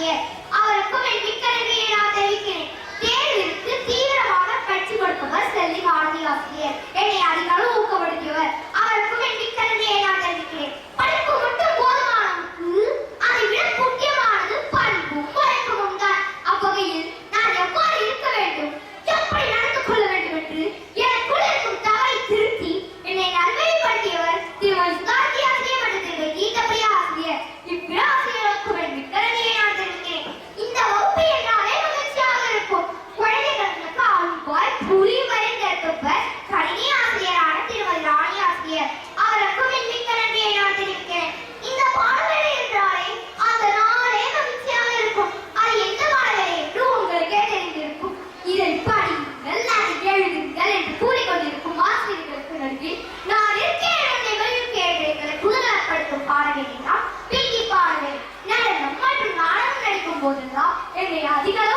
ஆசிரியர் அவருக்கும் என் மிக்க நன்றியை நான் தெரிவிக்கிறேன். தேர்விற்கு தீவிரமாக பயிற்சி கொடுப்பவர் செல்வி பாரதி ஆசிரியர். என்னை அதிகாரம் ஊக்கப்படுத்தியவர். அவருக்கும் என் மிக்க நன்றியை நான் தெரிவிக்கிறேன். படிப்பு மட்டும் போதுமானது, அதை விட முக்கியமானது பண்பும் வழக்கமும் தான். அவ்வகையில் நான் எவ்வாறு இருக்க வேண்டும், எப்படி நடந்து கொள்ள வேண்டும் என்று எனக்குள் இருக்கும் தவறை திருத்தி என்னை நல்வழிப்படுத்தியவர் திருமதி சுதாகி ஆசிரியர் மற்றும் திருமதி கீதப்பிரியா ஆசிரியர். இவ்விரு ஆசிரியர்களுக்கும் என் மிக்க நன்றியை நான் தெரிவிக்கிறேன். இந்த வகுப்பு என்றாலே மகிழ்ச்சியாக இருக்கும். குழந்தைகளுக்கு ஆழ்வாய் புலி வரைந்தெடுப்பவர் கணினி ஆசிரியரான திருமதி ராணி ஆசிரியர். அவருக்கும் என் மிக்க நன்றியை நான் தெரிவிக்கிறேன். இந்த பாடவேளை என்றாலே அந்த நாளே மகிழ்ச்சியாக இருக்கும். அது எந்த பாடவேளை என்று உங்களுக்கே தெரிந்திருக்கும். இதை படியுங்கள், அதை எழுதுங்கள் என்று கூறிக்கொண்டிருக்கும் ஆசிரியர்களுக்கு நன்றி. நான் இருக்கேன் எங்களை புதுநலப்படுத்தும் பாடவேளை தான் பிங்கி பாடவேளை. நடனம் மற்றும் நாடகம் நடிக்கும் போதுதான் என்னை அதிகளவு